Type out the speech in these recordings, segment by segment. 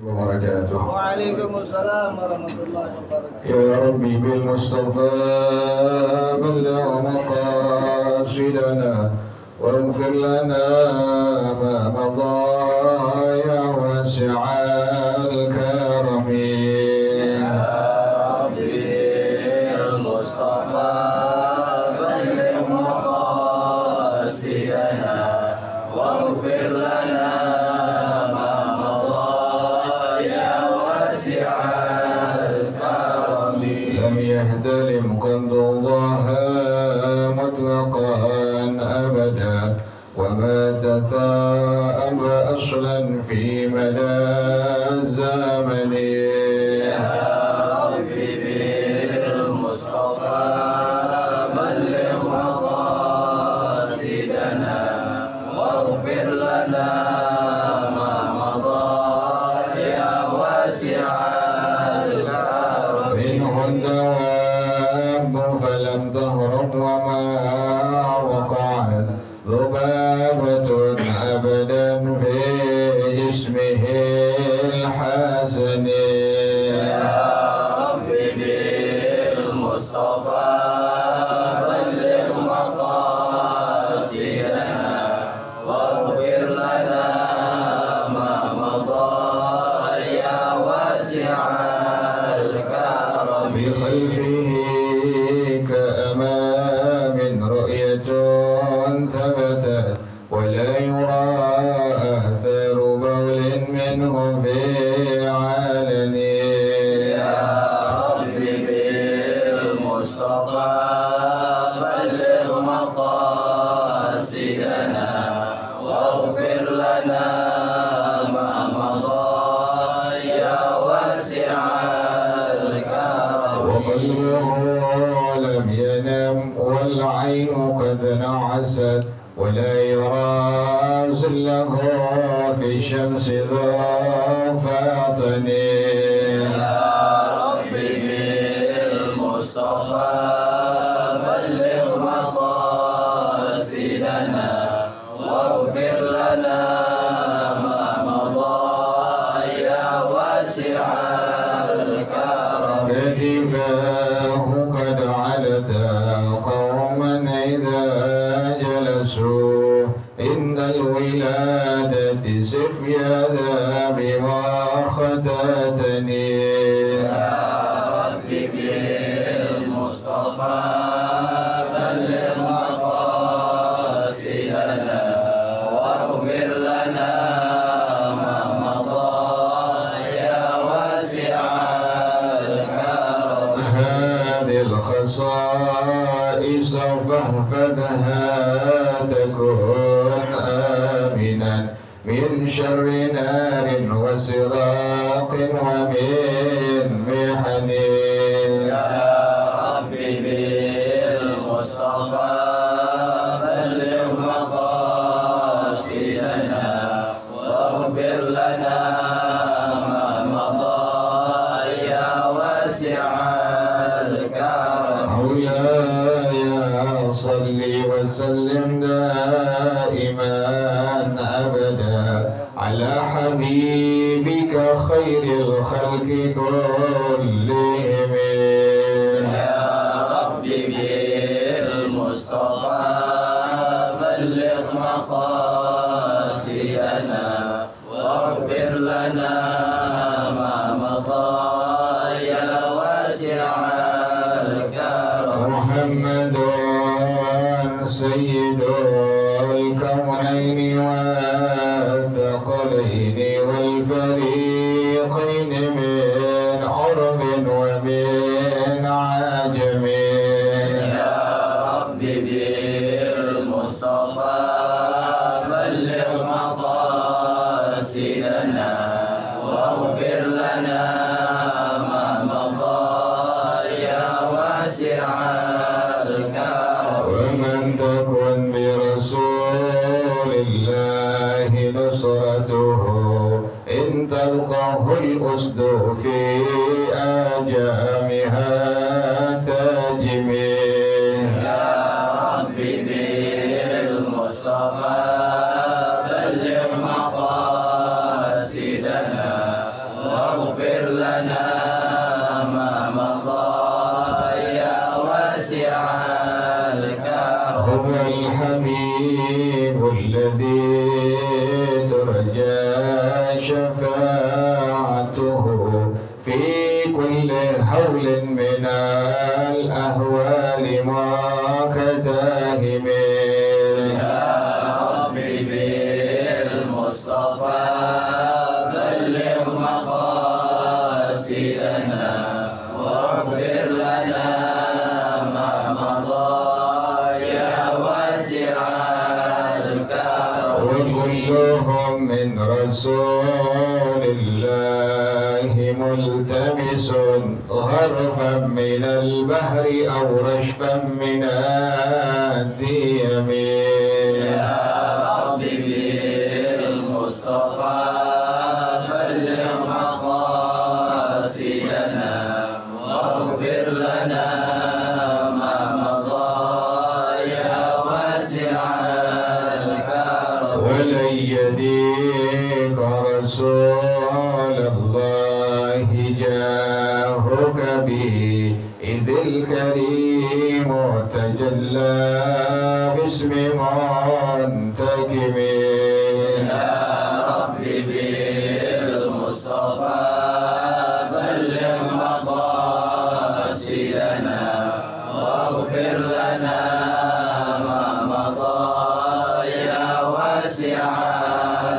وبركاته. وعليكم السلام ورحمة الله وبركاته. يا ربي بالمصطفى بلغ مقاصدنا واغفر لنا ما مضى يا واسع الكرم. يا ربي المصطفى بلغ مقاصدنا واغفر لنا ما مضى يا واسع الكرم. لم يهتلم قد الله مطلقا أبدا وما تثاءب أصلا في مدى الزمن. يا ربي بالمصطفى بلغ مقاصدنا واغفر لنا ما مضى يا واسع الكرم. منه الدواب فلم تهرب وما وقعت ذبابة أبدا في جسمه الحسن. يا ربي بالمصطفى بلغ مقاصدنا واغفر لنا ما مضى يا واسع الكرم. بخلفه كأمام رؤية ثبتت ولا يرى آثار بول منه في علن. يا ربي بالمصطفى بلغ مقاصدنا واغفر لنا ما مضى يا واسع الكرم. وقلبه لم ينم والعين قد نعست ولا يرى ظله في الشمس ذو فاطن. يا ربي بالمصطفى بلغ مقاصدنا واغفر لنا ما مضى يا واسع الكرم. كتفاه قد علتا قوما إذا جلسوا عند الولادة سف يدا بما ختتني. يا ربي بالمصطفى بلغ مقاصدنا واغفر لنا ما مضى يا واسع الكرم. هذه الخصائص فاحفظها تكن آمنا من شر نار وسراق ومن محن. يا ربي بالمصطفى بلغ مقاصدنا واغفر لنا ما مضى يا واسع الكرم. مولاي صل وسلم دائما أبدا على حبيبك خير الخلق كلهم. يا ربي بالمصطفى بلغ مقاصدنا واغفر لنا ما مضى يا واسع الكرم. محمد سيد الكونين والثقلين والفريقين من عرب ومن عجم. يا ربي بالمصطفى بلغ مقاصدنا واغفر لنا ما مضى يا واسع الكرم. ومن تكن برسول الله نصرته إن تلقه الأسد في آجامها تجمي. يا ربي بالمصطفى بلغ مقاصدنا لنا ما مضى يا واسع الكرم. هو الحبيب الذي ترجى شفاعته في كل هول من الأهوال وكتاهم. يا ربي بالمصطفى بلغ مقاصدنا واغفر لنا ما مضى يا واسع الكرم. وكلهم من رسول الله ملتمس غرفا من البحر أو رشفا من الديم. يا ربي بالمصطفى بلغ مقاصدنا واغفر لنا ما مضى يا واسع الكرم. ولن يديك رسول الله جاهك به إذ الكريم تجلى باسم منتكم. يا ربي بالمصطفى بلغ مقاصدنا واغفر لنا ما مضى يا واسع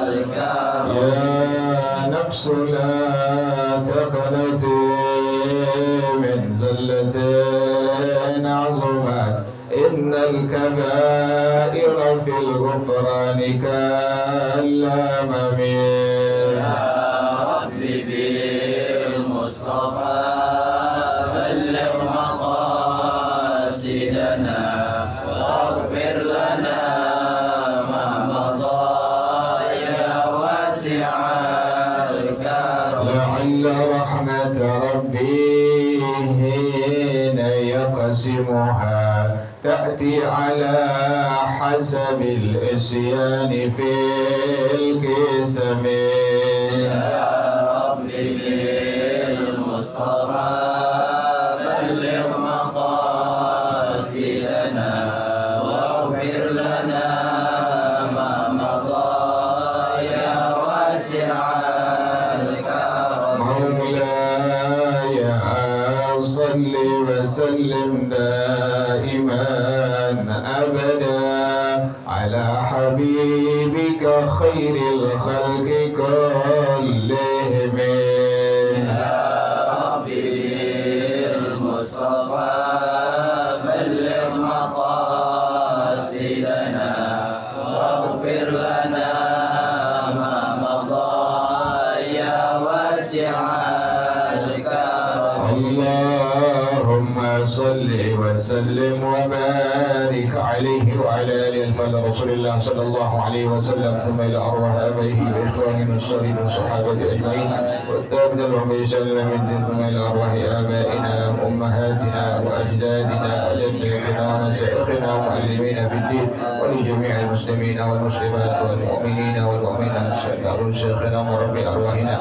الكرم. يا نفس لا تقنطي من زلة عظمت إن الكبائر في الغفران كالأمم. يا ربي بالمصطفى بلغ مقاصدنا واغفر لنا ما مضى يا واسع الكرم. لعل رحمة ربي حين يقسمها تأتي على حسب الإسيان في القسم. يا ربي بالمصطفى بلغ مقاصدنا واغفر لنا ما مضى يا واسع الكرم. مولاي صل وسلم دائما أبدا على حبيبك خير الخلق كلهم. يا ربي بالمصطفى بلغ مقاصدنا واغفر لنا ما مضى يا واسع الكرم. اللهم صل وسلم وبارك عليه وعلى آله الفضل رسول الله صلى الله عليه وسلم، ثم إلى أرواح آبائه وإخواننا الصالحين والصحابة أجمعين والتابعين لهم بإحسان إلى يوم الدين، ثم إلى أرواح آبائنا وأمهاتنا وأجدادنا وجداتنا ومشايخنا ومعلمينا في الدين ولجميع المسلمين والمسلمات والمؤمنين والمؤمنات شيخنا وربي أرواحنا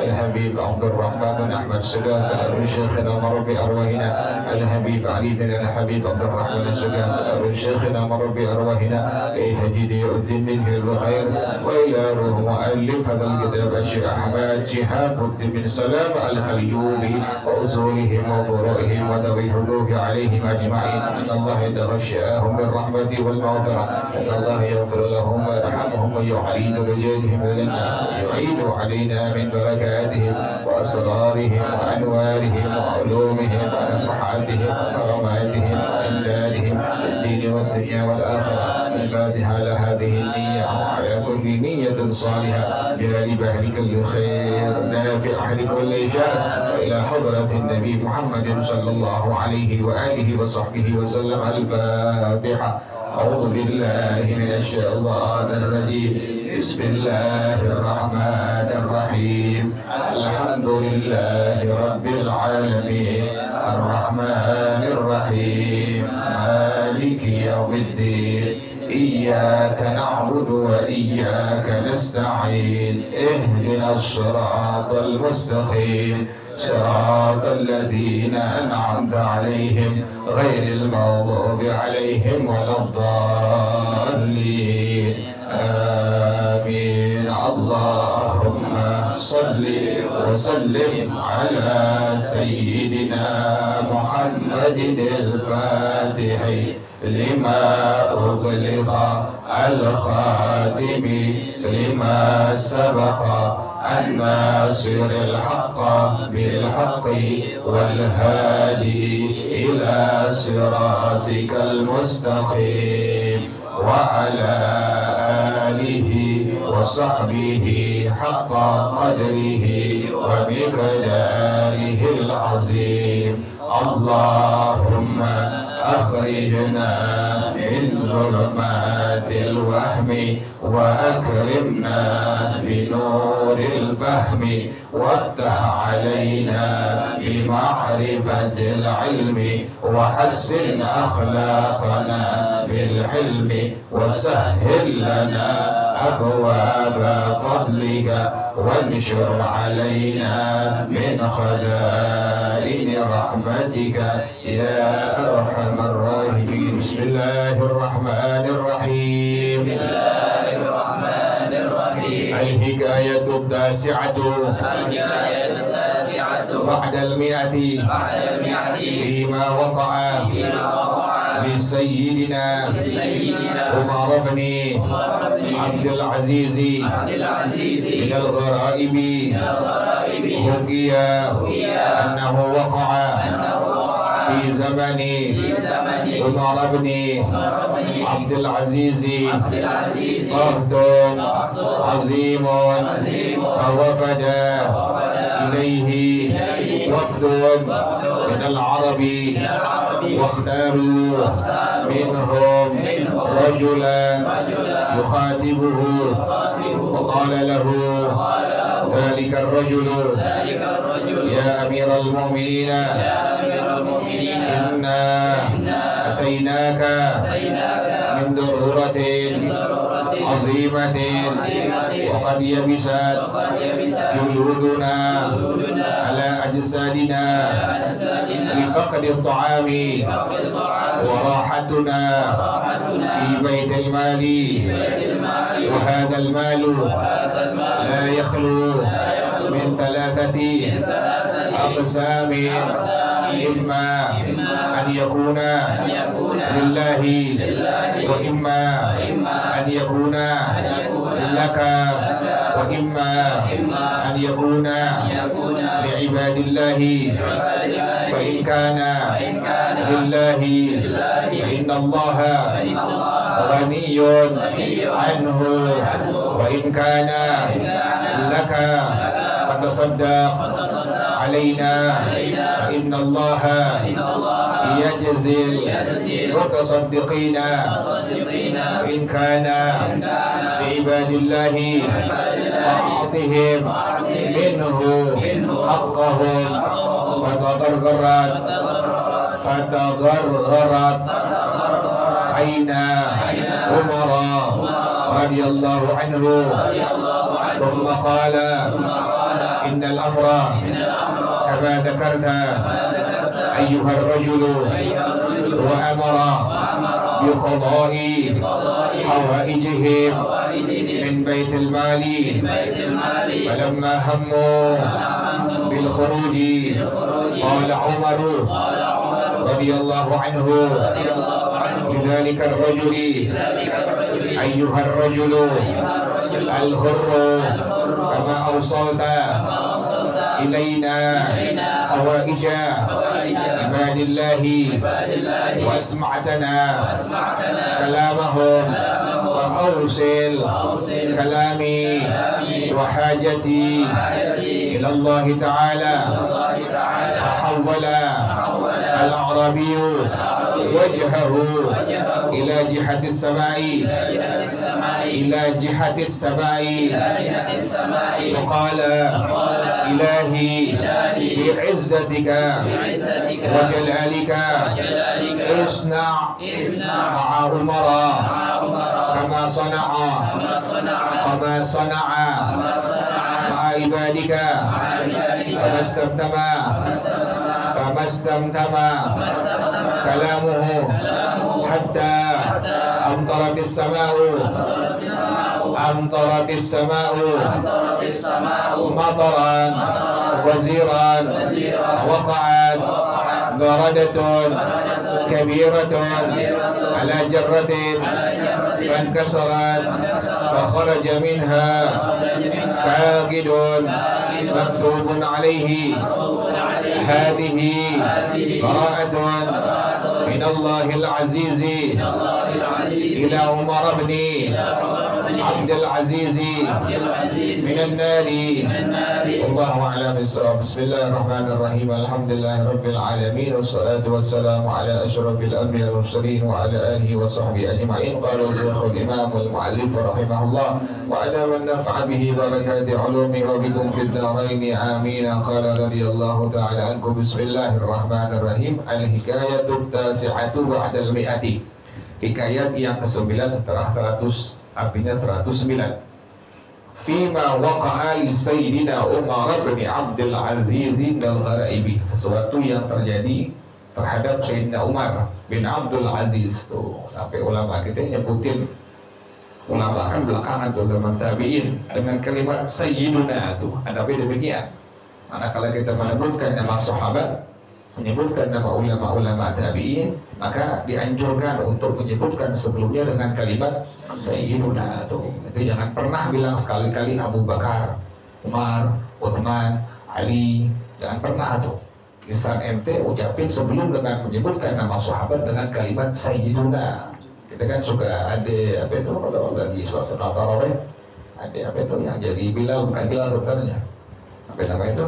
الحبيب عبد الرحمن بن أحمد السقاف، شيخنا وربي أرواحنا الحبيب علي بن الحبيب عبد الرحمن السقاف، شيخنا وربي أرواحنا هجيد الدين منه الخير، وإلى روح مؤلف هذا الكتاب الشيخ أحمد شهاب الدين بن سلام الخليوبي وأصولهم وفروعهم وذوي الحقوق عليهم أجمعين، أن الله يتغشاهم بالرحمة والمغفرة، أن الله يغفر لهم ويرحمهم ويعيد بجاههم لنا ويعيد علينا من بركاتهم وأسرارهم وأنوارهم وعلومهم ونفحاتهم وكراماتهم وإمدادهم في الدين والدنيا والآخرة. الفاتحة على هذه النية وعلى كل نية صالحة جالب أهل كل خير نافع أهل كل شر، وإلى حضرة النبي محمد صلى الله عليه وآله وصحبه وسلم. الفاتحة. أعوذ بالله من الشيطان الرجيم. بسم الله الرحمن الرحيم. الحمد لله رب العالمين الرحمن الرحيم مالك يوم الدين. إياك إياك نعبد وإياك نستعين اهدنا الصراط المستقيم صراط الذين أنعمت عليهم غير المغضوب عليهم ولا الضالين آمين. اللهم صل وسلم على سيدنا محمد الفاتح لما أغلق الخاتم لما سبق الناصر الحق بالحق والهادي إلى صراطك المستقيم وعلى آله وصحبه حق قدره ومقداره العظيم. اللهم أخرجنا من ظلمات الوهم وأكرمنا بنور الفهم وافتح علينا بمعرفة العلم وحسن أخلاقنا بالحلم وسهل لنا أبواب فضلك وانشر علينا من خزائن رحمتك يا أرحم الراحمين. بسم الله الرحمن الرحيم. بسم الله الرحمن الرحيم. الحكاية التاسعة بعد المئة فيما وقع لسيدنا عمر بن عبد العزيز من الغرائب حكي أنه وقع في زمن عمر بن عبد العزيز قحط عظيم فوفد إليه وفد من العرب واختاروا منهم رجلا يخاطبه وقال له ذلك الرجل يا أمير المؤمنين إنا أتيناك من ضرورة عظيمة وقد يبست جلودنا على أجسادنا لفقد الطعام وراحتنا في بيت المال وهذا المال لا يخلو من ثلاثة أقسام إما أن يكون لله وإما أن يكون لك وإما أن يكون لعباد الله. فإن كان لله فإن الله غني عنه وإن كان لك فتصدق علينا فإن الله يجزي المتصدقين. وإن كان لعباد الله فأعطهم منه حقهم. فتغرغرت عينا عمر رضي الله عنه ثم قال إن الأمر كما ذكرت أيها الرجل وأمر بقضاء حوائجهم من بيت المال. فلما هموا بالخروج قال عمر رضي الله عنه لذلك الرجل أيها الرجل الحر كما أوصلت إلينا حوائج عباد الله وأسمعتنا كلامهم فأوصل كلامي وحاجتي إلى الله تعالى. فحول الأعرابي وجهه إلى جهة السماء وقال إلهي بعزتك وجلالك اصنع مع عمر كما صنع مع عبادك فما استمتم كلامه حتى أمطرت السماء مطرا وزيرا وقعت بردة كبيرة على جرة فانكسرت فخرج منها فاقد مكتوب عليه هذه براءة من الله العزيز إلى عمر بن عبد العزيز من النار. والله أعلم بالصواب. بسم الله الرحمن الرحيم. الحمد لله رب العالمين والصلاة والسلام على أشرف الأنبياء والمرسلين وعلى آله وصحبه أجمعين. قال الشيخ الإمام المؤلف رحمه الله وعلى من نفع به بركات علومه وبكم في الدارين آمين. قال رضي الله تعالى عنكم. بسم الله الرحمن الرحيم. الحكاية التاسعة بعد المئة. Hikayat yang ke-9 setelah 100, artinya 109. Fima waqa'a li Sayyidina Umar bin Abdul Aziz al-Ghara'ibi. Sesuatu yang terjadi terhadap Sayyidina Umar bin Abdul Aziz. Tuh, sampai ulama kita nyebutin, ulama kan belakangan tuh zaman tabi'in dengan kalimat Sayyiduna tuh. Adapun demikian. Manakala kita menyebutkan nama sahabat, menyebutkan nama ulama-ulama tabi'in, maka dianjurkan untuk menyebutkan sebelumnya dengan kalimat Sayyiduna tuh. Itu jangan pernah bilang sekali-kali Abu Bakar, Umar, Uthman, Ali, jangan pernah tuh. Lisan ente ucapin sebelum dengan menyebutkan nama sahabat dengan kalimat Sayyiduna. Kita kan suka ada apa itu kalau lagi suasana tarawih, ada apa itu yang jadi Bilal, bukan Bilal sebenarnya. Apa nama itu?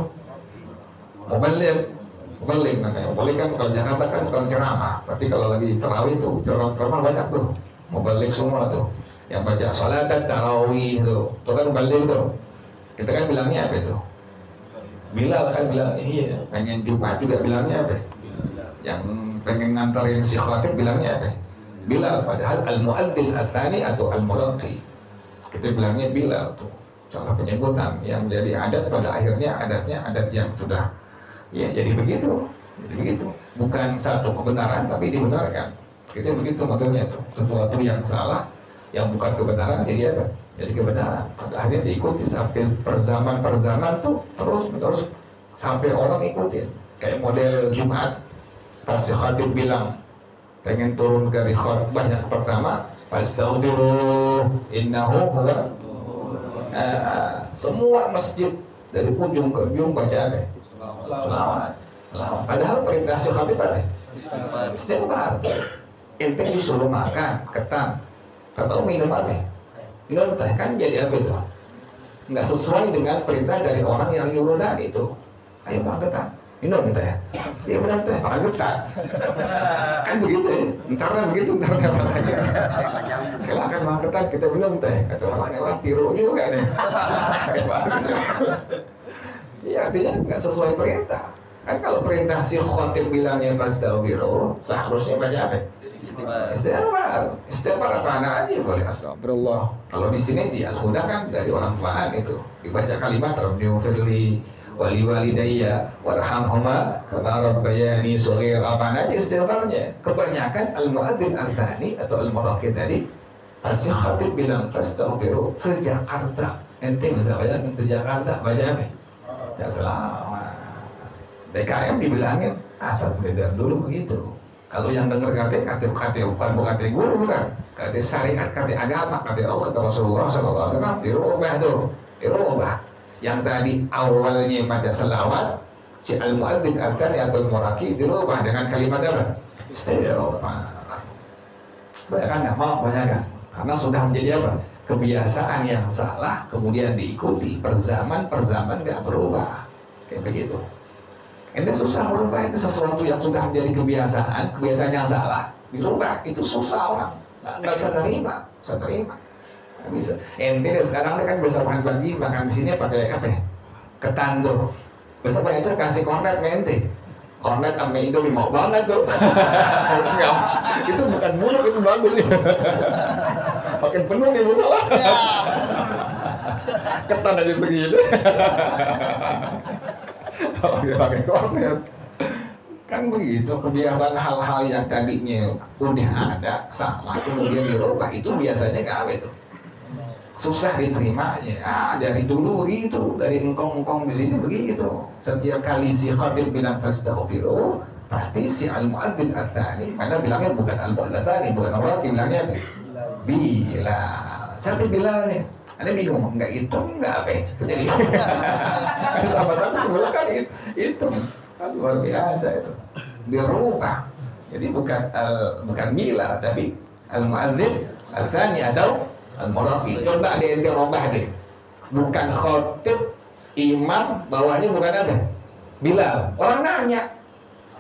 Muballigh namanya. Muballigh kan kalau Jakarta kan kalau ceramah. Berarti kalau lagi tarawih tuh ceramah banyak tuh. Muballigh semua tuh. Yang baca salat tarawih tuh. Itu kan muballigh tuh. Kita kan bilangnya apa itu? Bilal kan bilang iya. Pengen Jumat juga bilangnya apa? Yang pengen ngantarin si khatib bilangnya apa? Bilal. Padahal al-muadzin ats-tsani atau al-muraqqi. Kita bilangnya Bilal tuh. Salah penyebutan yang menjadi adat pada akhirnya adatnya adat yang sudah ya jadi begitu, bukan satu kebenaran tapi dibenarkan. Kita begitu modelnya tuh, sesuatu yang salah, yang bukan kebenaran jadi apa? Jadi kebenaran. Pada akhirnya diikuti sampai perzaman tuh terus menerus sampai orang ikutin. Kayak model Jumat, pas si khatib bilang pengen turun dari khutbah yang pertama, fastaghfiru innahu huwa. Semua masjid dari ujung ke ujung baca apa? Selawat. Padahal perintah Syekh Khatib apa? Istighfar. Ente disuruh makan ketan, atau minum apa? Minum teh kan jadi apa itu? Nggak sesuai dengan perintah dari orang yang nyuruh tadi itu. Ayo makan ketan, minum teh. Dia minum teh, makan ketan. Kan begitu ya? Ntar begitu. Silakan makan ketan, kita minum teh. Kata orang wah tiru juga nih. Ya artinya nggak sesuai perintah. Kan kalau perintah si khatib bilangnya fastaghfiru, seharusnya baca apa? Istighfar apa anak aja boleh astagfirullah. Kalau di sini di Al-Huda kan dari orang tuaan itu dibaca kalimat Rabbighfirli wali walidayya warhamhuma kama rabbayani shaghira. Apa aja istighfarnya? Kebanyakan al-muadzin al-thani atau al-muraqqi tadi pasti khatib bilang fastaghfiru se-Jakarta. Ente misalnya ke Jakarta baca apa? Ya selama DKM dibilangin asal belajar dulu begitu. Kalau yang dengar kata bukan guru bukan, kata syariat, kata agama, kata Allah, kata Rasulullah SAW, dirubah tuh, dirubah. Yang tadi awalnya baca selawat, si al-muadzin al-thani atau al-muraqqi dirubah dengan kalimat apa? Istighfar. Banyak kan nggak mau banyak kan? Karena sudah menjadi apa? Kebiasaan yang salah kemudian diikuti perzaman nggak berubah kayak begitu. Ini susah merubah, itu sesuatu yang sudah menjadi kebiasaan yang salah dirubah itu susah orang nggak bisa terima, nggak bisa. Ente sekarang kan bisa makan pagi makan di sini pakai apa? Ketan tuh. Besok banyak kasih kornet mente Kornet sama Indomie mau banget tuh. Itu bukan buruk, itu bagus ya. Makin penuh nih musola. Ketan aja segini. Oke, pakai kornet. Kan begitu, kebiasaan hal-hal yang tadinya udah ada salah kemudian dirubah itu biasanya gawe tuh susah diterimanya. Dari dulu begitu, dari engkong-engkong di sini begitu. Setiap kali si khatib bilang tastaghfiru, pasti si al-muadzin ats-tsani, mana bilangnya bukan al-muadzin ats-tsani, bukan Allah, bilangnya bila. Satu bilangnya, ada bingung, enggak itu enggak apa? Jadi apa sebelum kan itu kan luar biasa itu. Dirubah. Jadi bukan bila, tapi al-muadzin ats-tsani atau al-muraqi. Coba deh ente robah deh. Bukan khatib, imam, bawahnya bukan apa? Bilal. Orang nanya,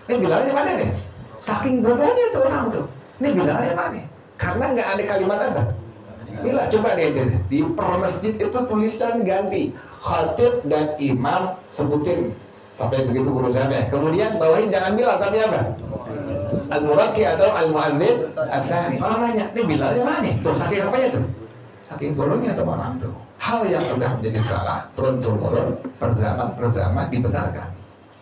Bilalnya mana deh? Saking bodohnya tuh orang tuh. Ini Bilalnya mana? Karena nggak ada kalimat apa? Bilal. Coba deh di per masjid itu tulisan ganti khatib dan imam sebutin sampai begitu guru saya. Kemudian bawahin jangan Bilal tapi apa? Al-muraqi atau al-muadzin ats-tsani. Orang nanya, ini Bilalnya mana? Tuh saking apanya tuh? Saking turunnya atau orang tuh. Hal yang sudah menjadi salah turun-turun perzaman dibenarkan.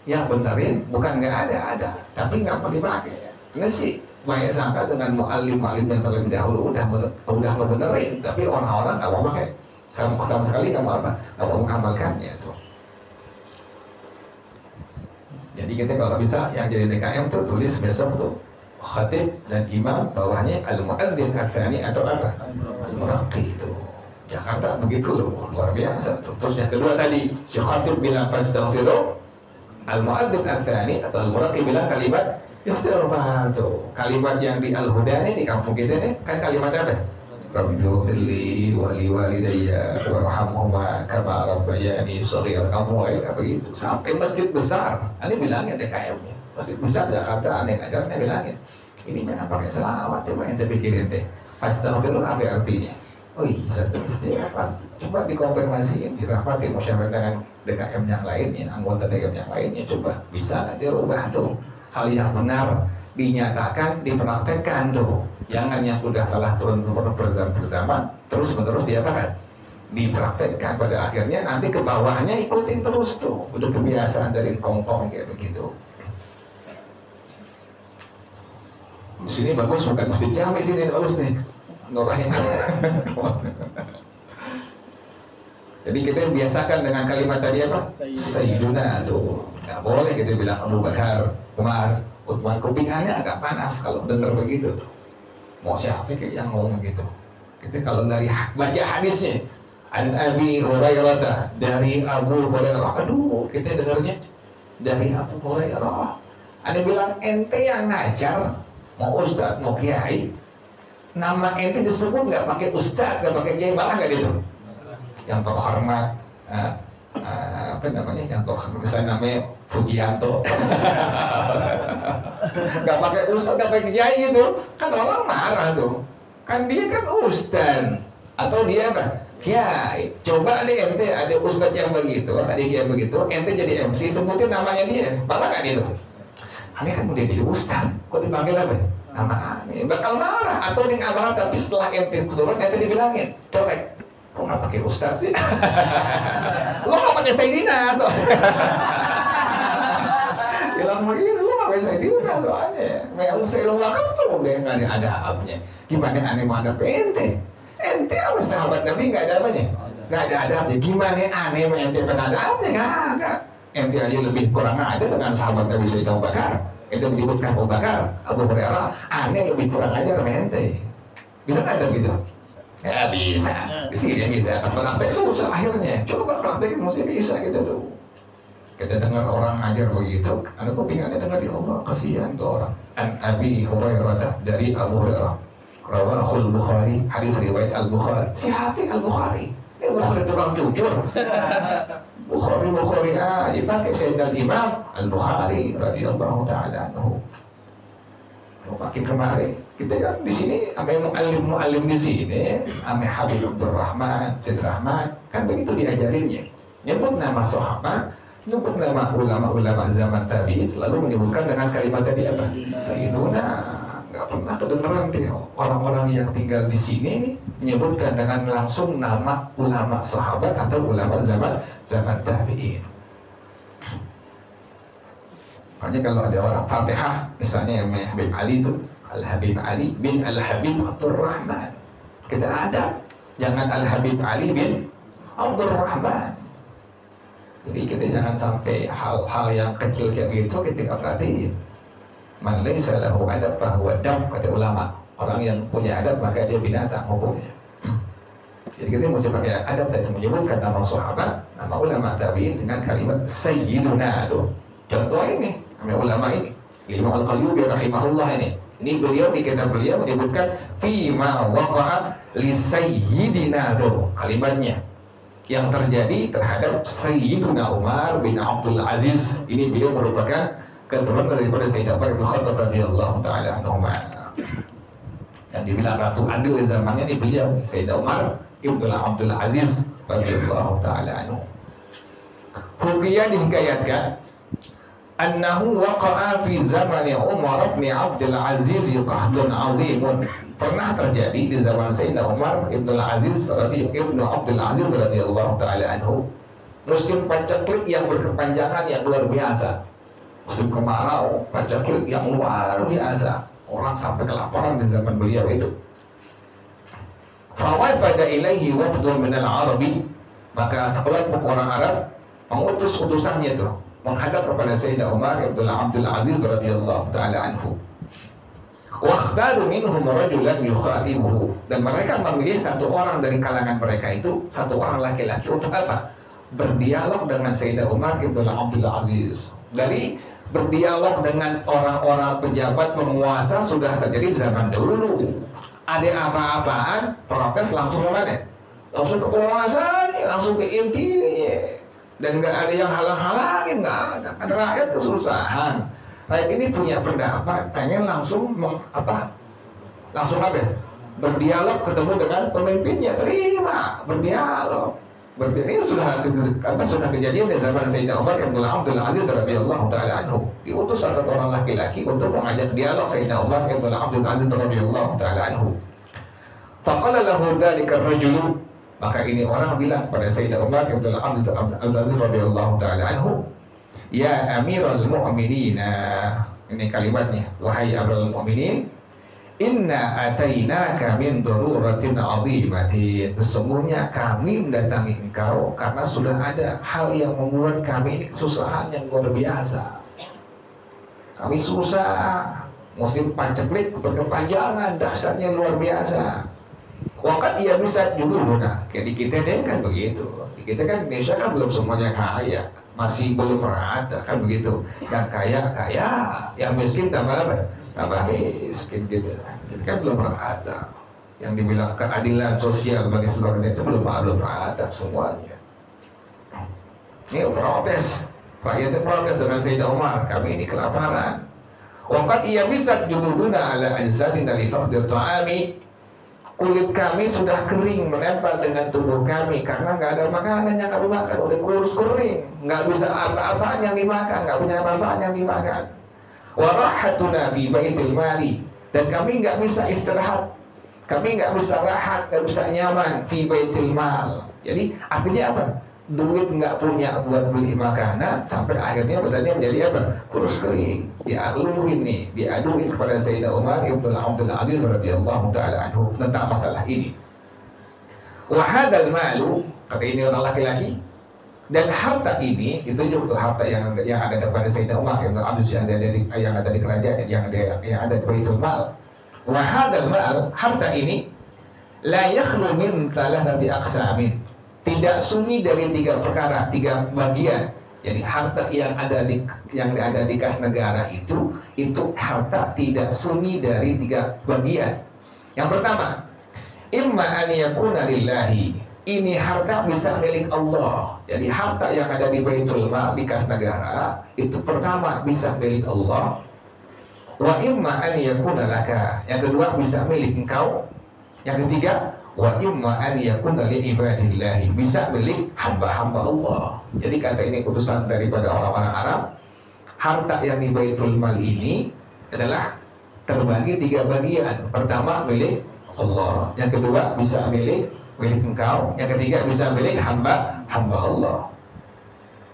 Yang benerin bukan nggak ada, tapi nggak perlu dipakai. Ini sih banyak sangka dengan mu'allim yang terlebih dahulu udah benerin, tapi orang-orang nggak mau pakai sama sekali, nggak mau mengamalkannya tuh. Jadi kita kalau bisa yang jadi DKM tuh tulis besok tuh khatib dan imam, bawahnya al-muadzin ats-tsani atau apa? Al-muraqi itu. Jakarta begitu loh, luar biasa tuh. Terus yang kedua tadi, si khatib bilang fastaghfiru, al-muadzin ats-tsani atau al-muraqi bilang kalimat istighfar tuh. Kalimat yang di Al-Huda nih di kampung kita nih kan kalimat apa? Rabbighfirli wa li walidayya warhamhuma kama rabbayani shaghira. Kamu kayak begitu sampai masjid besar. Ini bilangnya DKM-nya. Masjid besar Jakarta aneh ngajarnya bilangin. Ini jangan pakai selawat, coba ente pikirin deh. Astagfirullah apa artinya? Oh iya, satu istighfar. Coba dikonfirmasiin, dirapatin musyawarah dengan DKM yang lainnya, anggota DKM yang lainnya. Coba bisa nanti rubah tuh. Hal yang benar dinyatakan, dipraktekkan tuh. Jangan yang sudah salah turun-turun berzaman terus menerus diapakan? Dipraktekkan, pada akhirnya nanti ke bawahnya ikutin terus tuh. Udah kebiasaan dari kongkong kayak begitu. Di sini bagus, bukan masjid jami, sini bagus nih. Nurahin. Jadi kita biasakan dengan kalimat tadi apa? Sayyiduna tuh. Nggak boleh kita bilang Abu Bakar, Umar, Utsman. Kupingannya agak panas kalau dengar begitu tuh. Mau siapa kayak yang ngomong gitu? Kita kalau dari baca hadisnya, An Abi Hurairah, dari Abu Hurairah. Aduh, kita dengarnya dari Abu Hurairah. Ada bilang ente yang ngajar, mau ustadz, mau kiai, nama ente disebut nggak pakai ustadz, nggak pakai kiai, malah nggak gitu. Yang terhormat, apa namanya? Yang terhormat, misalnya namanya Fujianto, nggak pakai ustadz, nggak pakai kiai gitu, kan orang marah tuh. Kan dia kan ustadz atau dia apa? Kiai. Coba deh ente ada ustadz yang begitu, ada kiai begitu, ente jadi MC sebutin namanya dia, malah nggak gitu. Aneh kan udah jadi ustadz, kok dipanggil apa? Nama aneh, bakal marah. Atau dia nggak marah, tapi setelah ente turun, ente dibilangin, colek, kok nggak pakai ustadz sih? Lo nggak pakai Sayyidina, so. Bilang begitu, lo nggak pakai Sayyidina, tuh aneh. Memang saya lo kan lo udah nggak ada adabnya. Gimana aneh mau adab ente? Ente apa sahabat Nabi nggak ada apanya? Nggak ada adabnya. Gimana aneh mau ente pernah adabnya? Nggak. Ente aja lebih kurang aja dengan sahabat Nabi Sayyidina Abu Bakar. Ente menyebutkan Abu Bakar, Abu Hurairah, aneh lebih kurang aja sama ente. Bisa nggak ada gitu? Ya bisa. Di sini bisa. Pas praktek susah akhirnya. Coba praktekin mesti bisa gitu tuh. Kita dengar orang ngajar begitu, ada kupingannya dengar di Allah, kasihan tuh orang. An Abi Hurairah, dari Abu Hurairah. Rawahul Bukhari, hadis riwayat Al-Bukhari. Siapa Al-Bukhari? Bukhari tukang jujur. Bukhari dipakai Sayyidina Imam Al-Bukhari radhiyallahu ta'ala anhu. Makin kemarin kita kan di sini ame muallim di sini, ame Habib Abdurrahman, Sayyid Rahman, kan begitu diajarinnya. Nyebut nama sahabat, Nyebut nama ulama-ulama zaman tabi'in selalu menyebutkan dengan kalimat tadi apa? Sayyiduna. Nggak pernah kedengeran deh orang-orang yang tinggal di sini nih menyebutkan dengan langsung nama ulama sahabat atau ulama zaman tabi'in. Makanya kalau ada orang Fatihah misalnya yang Habib Ali itu Al-Habib Ali bin Al-Habib Abdurrahman, kita ada, jangan Al-Habib Ali bin Abdurrahman. Jadi kita jangan sampai hal-hal yang kecil kayak gitu kita perhatiin. Man laysa lahu adab fahuwa dam, kata ulama. Orang yang punya adab maka dia binatang hukumnya. Jadi kita mesti pakai adab tadi, menyebutkan nama sahabat, nama ulama tabi'in dengan kalimat sayyiduna itu. Contoh ini, nama ulama ini, Imam Al-Qayyubi rahimahullah ini. Ini beliau di kitab beliau menyebutkan fima waqa'a li sayyidina itu kalimatnya. Yang terjadi terhadap Sayyiduna Umar bin Abdul Aziz. Ini beliau merupakan keturunan daripada Sayyidina Umar bin Khattab radhiyallahu taala anhu. Yang dibilang Ratu Adil di zamannya ini beliau, Sayyidina Umar bin Abdul Aziz radhiyallahu taala anhu. Hukiya dihikayatkan annahu waqa'a fi zamani Umar bin Abdul Aziz qahdun azimun. Pernah terjadi di zaman Sayyidina Umar Ibn Aziz Abdul Aziz radhiyallahu taala anhu, musim paceklik yang berkepanjangan yang luar biasa, musim kemarau paceklik yang luar biasa, orang sampai kelaparan di zaman beliau itu. Fawafada ilaihi wafdun minal Arabi, maka sekelompok orang Arab mengutus utusannya itu menghadap kepada Sayyidina Umar Ibn Abdul Aziz radhiyallahu taala anhu. Wakhtaru minhum rajulan yukhatibuhu, dan mereka memilih satu orang dari kalangan mereka itu, satu orang laki-laki untuk apa? Berdialog dengan Sayyidina Umar Ibn Abdul Aziz. Dari berdialog dengan orang-orang pejabat penguasa sudah terjadi di zaman dulu. Ada apa-apaan, protes langsung mana? Langsung ke penguasa, langsung ke intinya. Dan nggak ada yang halang-halangin, nggak ada. Kan rakyat kesusahan. Rakyat ini punya pendapat, pengen langsung langsung berdialog, ketemu dengan pemimpinnya, terima, berdialog. Ini sudah kejadian di zaman Sayyidina Umar bin Abdul Aziz radhiyallahu taala anhu. Diutus satu orang laki-laki untuk mengajak dialog Sayyidina Umar bin Abdul Aziz radhiyallahu taala anhu. Faqala lahu dzalika ar-rajul, maka ini orang bilang pada Sayyidina Umar bin Abdul Aziz radhiyallahu taala anhu, ya Amirul Mu'minin, ini kalimatnya, wahai Amirul Mu'minin, inna atainaka min daruratin azimatin, sesungguhnya kami mendatangi engkau karena sudah ada hal yang membuat kami kesusahan yang luar biasa. Kami susah, musim paceklik berkepanjangan, dahsyatnya luar biasa. Waqad ia bisa juluna, kayak di kita deh kan begitu. Di kita kan Indonesia kan belum semuanya kaya, masih belum merata kan begitu. Yang kaya, yang miskin tambah apa? Tambah miskin gitu. Kita kan belum merata. Yang dibilang keadilan sosial bagi seluruh itu belum merata semuanya. Ini protes. Rakyatnya protes dengan Sayyidina Umar, kami ini kelaparan. Waqad ia bisa juluna ala ajzadin dari taqdir ta'ami, kulit kami sudah kering menempel dengan tubuh kami karena nggak ada makanan yang kami makan, udah kurus kering, nggak bisa apa-apaan yang dimakan, nggak punya apa-apaan yang dimakan. Warahatuna fi baitil mali, dan kami nggak bisa istirahat, kami nggak bisa rahat, nggak bisa nyaman fi baitil mal. Jadi artinya apa? Duit nggak punya buat beli makanan, sampai akhirnya badannya menjadi apa? Kurus kering. Diaduin kepada Sayyidina Umar Ibn Abdul Aziz radhiyallahu taala anhu tentang masalah ini. Wa hadzal malu, kata ini orang laki-laki, dan harta ini ditunjuk untuk harta yang ada kepada Sayyidina Umar Ibn Abdul Aziz yang ada di kerajaan, yang ada di Baitul Mal. Wa hadzal mal, harta ini la yakhlu min thalathati aqsamin, tidak sunyi dari tiga perkara, tiga bagian. Jadi harta yang ada di kas negara itu harta tidak sunyi dari tiga bagian. Yang pertama, imma an yakuna lillahi, ini harta bisa milik Allah. Jadi harta yang ada di Baitul Mal, di kas negara, itu pertama bisa milik Allah. Wa imma an yakuna laka, yang kedua bisa milik engkau. Yang ketiga, wa imma an yakuna li ibadillahi, bisa milik hamba-hamba Allah. Jadi kata ini utusan daripada orang-orang Arab, harta yang di Baitul Mal ini adalah terbagi 3 bagian. Pertama milik Allah, yang kedua bisa milik engkau, yang ketiga bisa milik hamba Allah.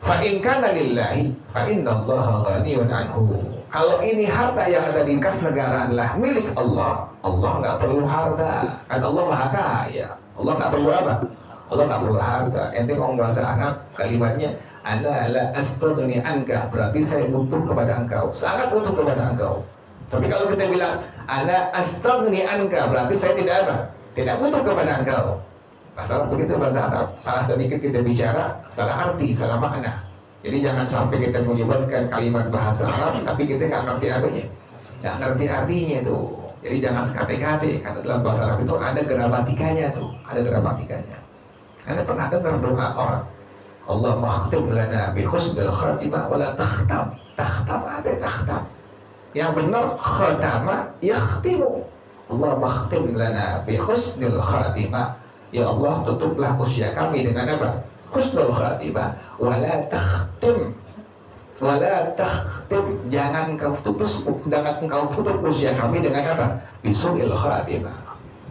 Fa in kana lillahi fa innallaha ghaniyun anhu. Kalau ini harta yang ada di kas negara adalah milik Allah, Allah nggak perlu harta, kan Allah maha kaya. Allah nggak perlu apa? Allah nggak perlu harta. Ente ngomong bahasa Arab, kalimatnya ana la astaghni anka, berarti saya butuh kepada engkau, sangat butuh kepada engkau. Tapi kalau kita bilang ana astaghni anka, berarti saya tidak butuh kepada engkau. Masalah begitu bahasa Arab, salah sedikit kita bicara, salah arti, salah makna. Jadi jangan sampai kita menyebutkan kalimat bahasa Arab, tapi kita nggak ngerti artinya, nggak ngerti artinya tuh. Jadi jangan sekate-kate, karena dalam bahasa Arab itu ada gramatikanya tuh, ada gramatikanya. Karena pernah dengar doa orang, Allah makhtim lana bi husnil khatimah wala takhtam. Takhtam ada takhtam. Yang benar khatama yakhtimu. Allah makhtim lana bi husnil khatimah. Ya Allah, tutuplah usia kami dengan apa? Husnul khatimah. Wala takhtim. Jangan engkau tutup usia kami dengan apa? Bisu'il khatimah.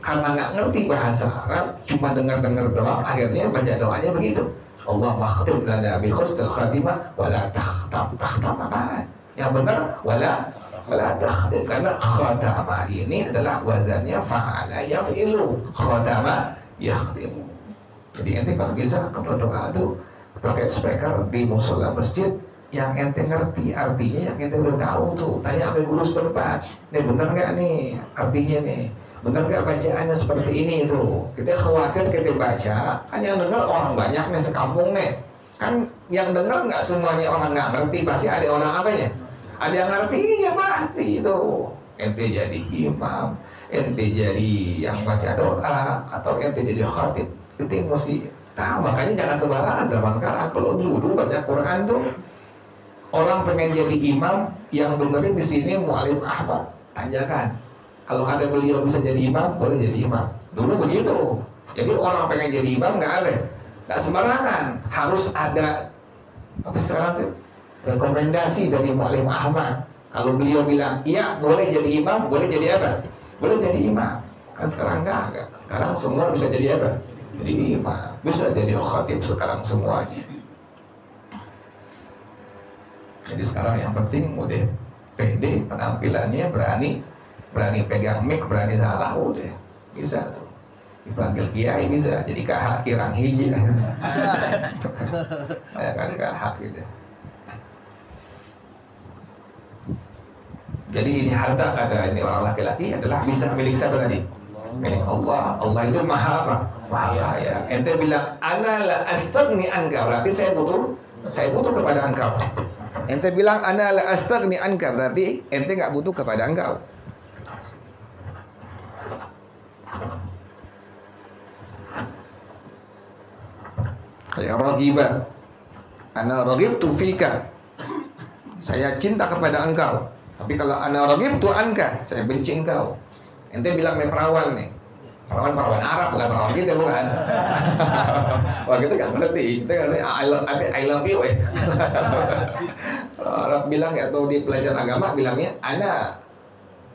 Karena nggak ngerti bahasa Arab, cuma dengar-dengar doang, akhirnya baca doanya begitu. Allah makhtim lana bi husnul khatimah wala takhtam. Takhtam apaan? Yang benar wala takhtim. Karena khatama ini adalah wazannya fa'ala yaf'ilu. Khatama yakhtimu. Jadi ente kalau bisa kalau doa itu pakai speaker di musola masjid yang ente ngerti artinya, yang ente udah tahu tuh, tanya sama guru setempat, nih bener nggak nih artinya nih, bener nggak bacaannya seperti ini itu. Kita khawatir kita baca, kan yang dengar orang banyak nih sekampung nih, kan yang dengar nggak semuanya orang nggak ngerti, pasti ada orang apanya, ada yang ngerti ya pasti itu. Ente jadi imam, ente jadi yang baca doa, atau ente jadi khatib, ente mesti tahu. Makanya jangan sembarangan zaman sekarang. Kalau dulu baca Quran tuh orang pengen jadi imam, yang benerin di sini mu'alim ahmad, tanyakan. Kalau ada beliau bisa jadi imam, boleh jadi imam. Dulu begitu. Jadi orang pengen jadi imam nggak sembarangan, harus ada apa sekarang sih, rekomendasi dari mu'alim ahmad. Kalau beliau bilang, iya boleh jadi imam, boleh jadi apa? Boleh jadi imam. Kan sekarang enggak. Sekarang semua bisa jadi apa? Jadi imam. Bisa jadi khatib sekarang semuanya. Jadi sekarang yang penting udah pede, penampilannya berani pegang mic, berani salah, udah bisa tuh. Dipanggil kiai bisa, jadi KH kirang hiji. Ya kan KH gitu. Jadi ini harta, kata ini orang laki-laki adalah bisa milik siapa tadi? Milik Allah. Allah itu maha apa? Maha kaya. Ente bilang ana la astaghni anka, berarti saya butuh kepada engkau. Ente bilang ana la astaghni anka, berarti ente nggak butuh kepada engkau. Ya raghibah, ana raghibtu fika, saya cinta kepada engkau. Tapi kalau ana raghibtu anka, saya benci engkau. Ente bilang perawan nih, perawan Arab, bukan perawan kita, bukan. Wah kita nggak ngerti, kita ngerti I love you. Arab bilang ya, atau di pelajaran agama bilangnya ana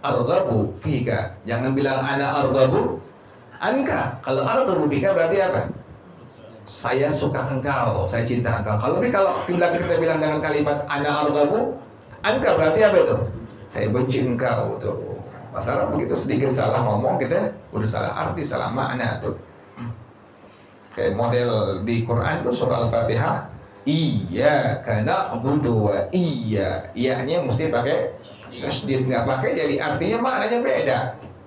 arghabu fika, jangan bilang ana arghabu anka. Kalau arghabu fika berarti apa? Saya suka engkau, saya cinta engkau. Kalau kita bilang dengan kalimat ana arghabu anka, berarti apa itu? Saya benci engkau tuh. Masalah begitu sedikit salah ngomong, kita udah salah arti, salah makna tuh. Kayak model di Quran tuh surah Al-Fatihah, iyyaka na'budu wa iya-nya mesti pakai tasydid, nggak pakai jadi artinya maknanya beda.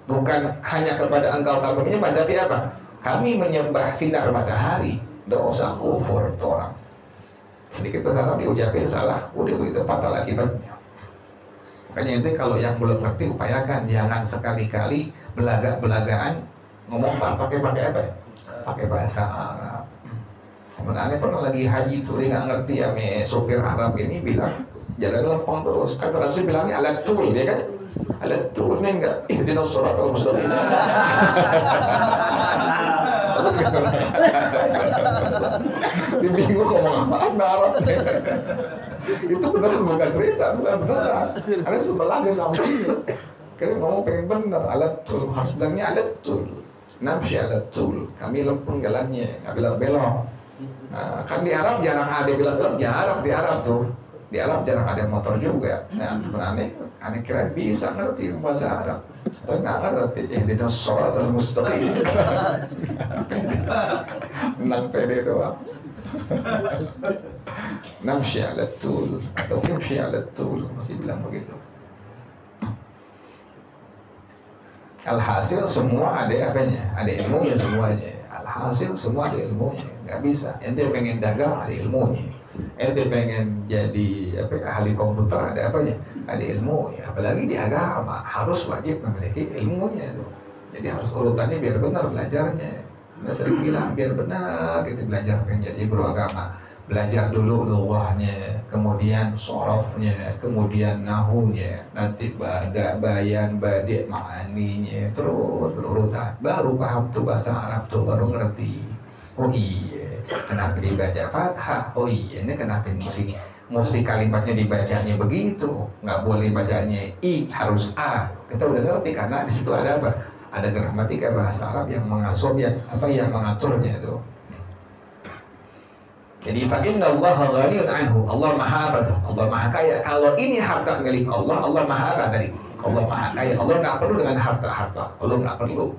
Bukan hanya kepada engkau kami menyembah, tapi apa? Kami menyembah sinar matahari. Dosa kufur tuh orang. Sedikit bahasa Arab diucapin salah, udah begitu fatal akibatnya. Makanya itu kalau yang belum ngerti upayakan jangan sekali-kali belaga-belagaan ngomong pakai apa? Pakai bahasa Arab. Sebenarnya pernah lagi haji tuh dia nggak ngerti ya, sopir Arab ini bilang jalan lempeng terus. Kan Rasul bilangnya alat tul, ya kan? Alatul nih enggak? Ihdinas shiratal mustaqim. Bingung ngomong apa Arab. Itu beneran bukan cerita, beneran. Ada sebelahnya sampai kayak ngomong pengen bener. Alatul harus bilangnya alatul. Namsy alatul. Kami lempeng jalannya, nggak belok-belok. Nah, kan di Arab jarang ada belok-belok, jarang di Arab tuh. Di Arab jarang ada motor juga. Nah, aneh kira bisa ngerti bahasa Arab. Tapi nggak ngerti. Ihdinas shiratal mustaqim. Menang pede doang. Namsy 'ala tul atau imsy 'ala tul, masih bilang begitu. Alhasil semua ada apanya? Ada ilmunya semuanya. Alhasil semua ada ilmunya. Nggak bisa. Ente pengen dagang ada ilmunya. Ente pengen jadi ahli komputer ada apanya? Ada ilmunya. Apalagi di agama harus wajib memiliki ilmunya itu. Jadi harus urutannya biar benar belajarnya. Nah, sering bilang biar benar kita belajar menjadi guru agama. Belajar dulu lughahnya, kemudian sorofnya, kemudian nahunya, nanti bayan, badi, ma'aninya, terus berurutan. Baru paham tuh bahasa Arab tuh, baru ngerti. Oh iya, kenapa dibaca fathah? Oh iya, ini kenapa mesti kalimatnya dibacanya begitu? Nggak boleh bacanya i, harus a. Kita udah ngerti karena di situ ada apa? Ada gramatika bahasa Arab yang mengaturnya, yang mengaturnya itu. Jadi fa'inna Allah ghaniyun anhu. Allah maha apa tuh? Allah maha kaya. Kalau ini harta milik Allah, Allah maha apa tadi? Allah maha kaya. Allah nggak perlu dengan harta. Allah nggak perlu.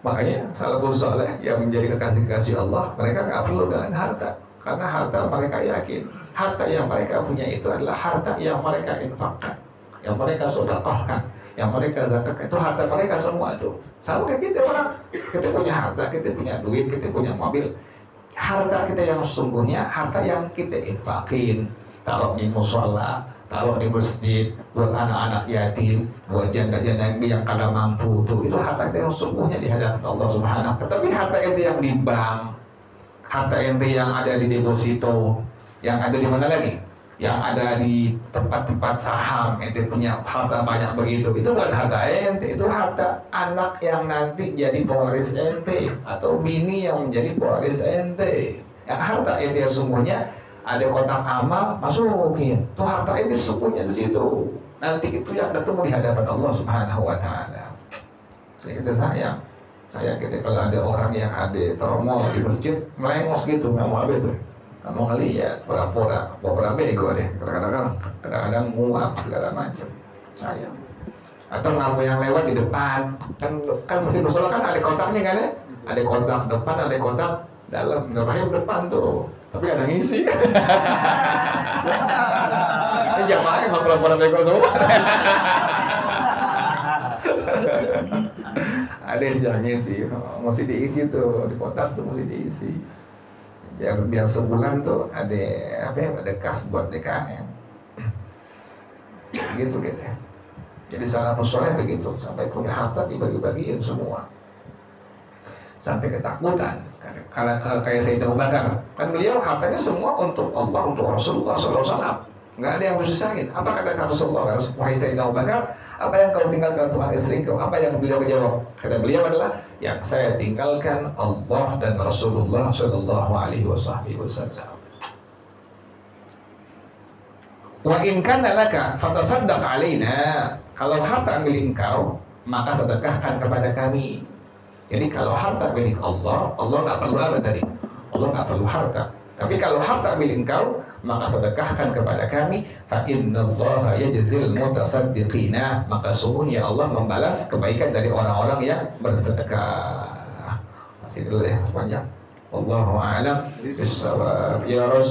Makanya salafus saleh yang menjadi kekasih-kekasih Allah, mereka nggak perlu dengan harta. Karena harta mereka yakin, harta yang mereka punya itu adalah harta yang mereka infakkan, yang mereka sedekahkan, yang mereka zakatkan. Itu harta mereka semua itu. Sama kayak kita orang, kita punya harta, kita punya duit, kita punya mobil. Harta kita yang sesungguhnya, harta yang kita infakin, taruh di musola, taruh di masjid, buat anak-anak yatim, buat janda-janda yang kada mampu, itu harta kita yang sesungguhnya di hadapan Allah Subhanahu. Tetapi harta itu yang di bank, harta ente yang ada di deposito, yang ada di mana lagi? Yang ada di tempat-tempat saham, ente punya harta banyak begitu. Itu bukan harta ente, itu harta anak yang nanti jadi pewaris ente atau bini yang menjadi pewaris ente. Yang harta ente yang sungguhnya ada kotak amal, masukin. Itu harta ente sungguhnya di situ. Nanti itu yang ketemu di hadapan Allah Subhanahu wa taala. Jadi kita sayang kita kalau ada orang yang ada tromol di masjid, melengos gitu, nggak mau apa itu. Kamu ngeliat pura-pura bego deh, kadang-kadang muak segala macam. Sayang. Atau ngamu yang lewat di depan, kan masjid musola kan ada kotaknya kan ya? Ada kotak depan, ada kotak dalam. Bahaya depan tuh, tapi ada ngisi. Ini jamaahnya nggak pura-pura bego semua. Ada yang ngisi, mesti diisi tuh di kotak tuh mesti diisi. Ya biar sebulan tuh ada ada kas buat DKM gitu ya. Jadi salafus saleh begitu, sampai punya harta dibagi-bagiin semua, sampai ketakutan. Kalau kayak Sayyidina Abu Bakar, kan beliau hartanya semua untuk Allah, untuk Rasulullah SAW. Nggak ada yang bersisain. Apa kata Rasulullah? Wahai Sayyidina Abu Bakar, apa yang kau tinggalkan Tuhan istri kau? Apa yang beliau jawab? Kata beliau adalah, yang saya tinggalkan Allah dan Rasulullah Sallallahu Alaihi Wasallam. Wa in kana laka fatasaddaq alaina. Kalau harta milik engkau, maka sedekahkan kepada kami. Jadi kalau harta milik Allah, Allah nggak perlu apa tadi? Allah nggak perlu harta. Tapi kalau harta milik engkau, maka sedekahkan kepada kami. Fa innallaha yajzil mutasaddiqina. Maka sungguhnya Allah membalas kebaikan dari orang-orang yang bersedekah. Masih dulu ya sepanjang. Wallahu a'lam bishawab. Ya Rasul.